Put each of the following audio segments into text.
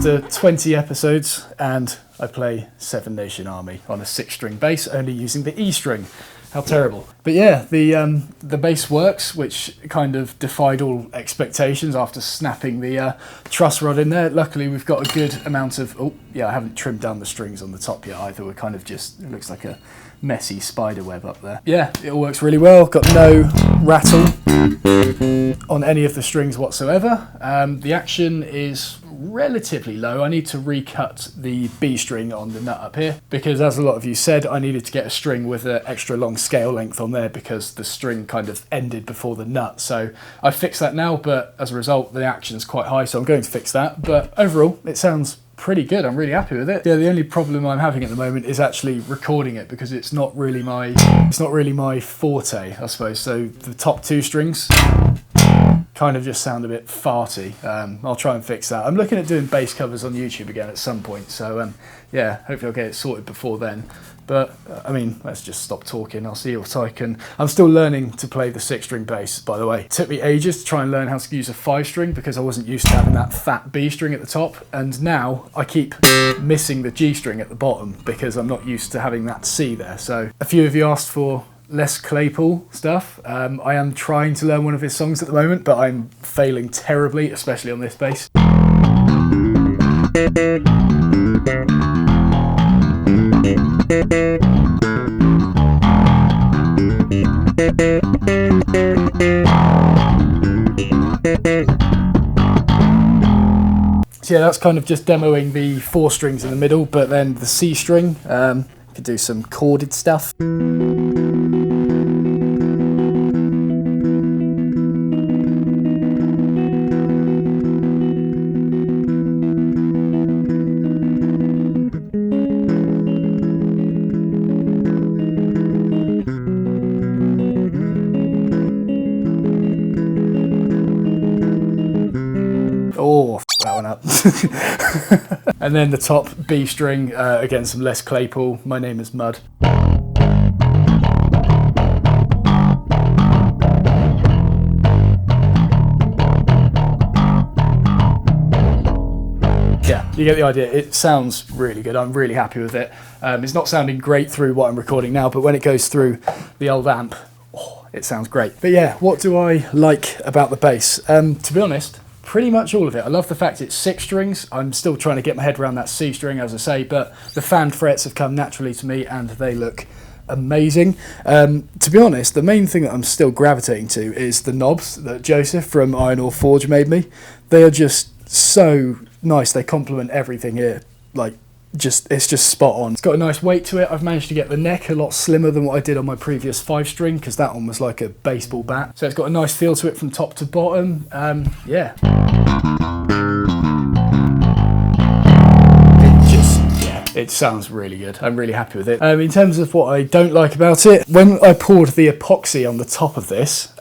after 20 episodes, and I play Seven Nation Army on a 6-string bass, only using the E string. How terrible. But yeah, the bass works, which kind of defied all expectations after snapping the truss rod in there. Luckily, we've got a good amount of... Oh, yeah, I haven't trimmed down the strings on the top yet either. We're kind of just... It looks like a messy spider web up there. Yeah, it all works really well. Got no rattle on any of the strings whatsoever. The action is relatively low. I need to recut the B string on the nut up here because, as a lot of you said, I needed to get a string with an extra long scale length on there because the string kind of ended before the nut. So I fixed that now, but as a result the action is quite high, so I'm going to fix that. But overall it sounds pretty good. I'm really happy with it. Yeah, the only problem I'm having at the moment is actually recording it because it's not really my forte, I suppose. So the top 2 strings kind of just sound a bit farty. I'll try and fix that. I'm looking at doing bass covers on YouTube again at some point, so yeah, hopefully I'll get it sorted before then. But I mean, let's just stop talking. I'll see what I can... I'm still learning to play the 6-string bass, by the way. It took me ages to try and learn how to use a 5-string because I wasn't used to having that fat B string at the top, and now I keep missing the G string at the bottom because I'm not used to having that C there. So a few of you asked for Les Claypool stuff. I am trying to learn one of his songs at the moment, but I'm failing terribly, especially on this bass. So yeah, that's kind of just demoing the 4 strings in the middle, but then the C string, could do some chorded stuff. Oh, f that one up. And then the top B string, again, some Les Claypool, My Name is Mud. Yeah, you get the idea. It sounds really good. I'm really happy with it. It's not sounding great through what I'm recording now, but when it goes through the old amp, oh, it sounds great. But yeah, what do I like about the bass? To be honest, pretty much all of it. I love the fact it's 6 strings. I'm still trying to get my head around that C string, as I say, but the fan frets have come naturally to me and they look amazing. To be honest, the main thing that I'm still gravitating to is the knobs that Joseph from Iron Ore Forge made me. They are just so nice. They complement everything here. Like, it's just spot on. It's got a nice weight to it. I've managed to get the neck a lot slimmer than what I did on my previous 5-string because that one was like a baseball bat. So it's got a nice feel to it from top to bottom. Yeah. It sounds really good. I'm really happy with it. In terms of what I don't like about it, when I poured the epoxy on the top of this,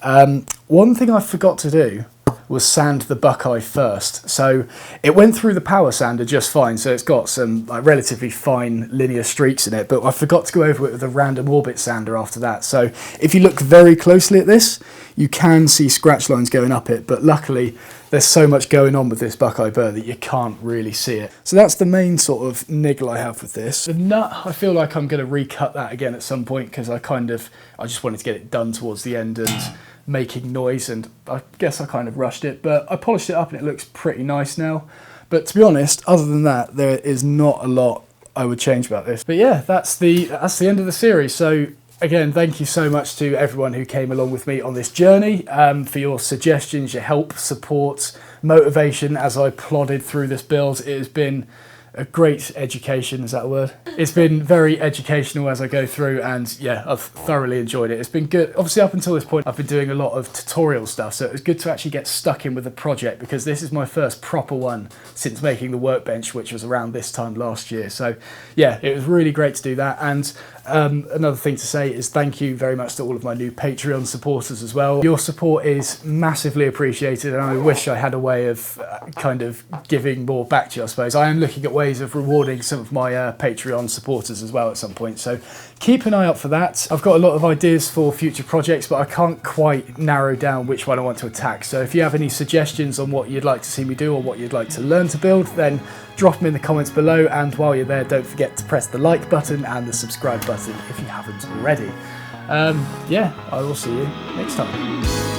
one thing I forgot to do was sand the Buckeye first. So it went through the power sander just fine, so it's got some like relatively fine linear streaks in it, but I forgot to go over it with a random orbit sander after that. So if you look very closely at this, you can see scratch lines going up it, but luckily there's so much going on with this Buckeye burr that you can't really see it. So that's the main sort of niggle I have with this. The nut, I feel like I'm going to recut that again at some point because I just wanted to get it done towards the end and making noise, and I guess I kind of rushed it, but I polished it up and it looks pretty nice now. But to be honest, other than that, there is not a lot I would change about this. But yeah, that's the end of the series. So again, thank you so much to everyone who came along with me on this journey, for your suggestions, your help, support, motivation as I plodded through this build. It has been a great education, is that a word? It's been very educational as I go through, and yeah, I've thoroughly enjoyed it. It's been good. Obviously up until this point I've been doing a lot of tutorial stuff, so it was good to actually get stuck in with the project because this is my first proper one since making the workbench, which was around this time last year. So yeah, it was really great to do that. And another thing to say is thank you very much to all of my new Patreon supporters as well. Your support is massively appreciated, and I wish I had a way of kind of giving more back to you, I suppose. I am looking at ways of rewarding some of my Patreon supporters as well at some point. So keep an eye out for that. I've got a lot of ideas for future projects, but I can't quite narrow down which one I want to attack. So if you have any suggestions on what you'd like to see me do or what you'd like to learn to build, then drop them in the comments below. And while you're there, don't forget to press the like button and the subscribe button if you haven't already. Yeah, I will see you next time.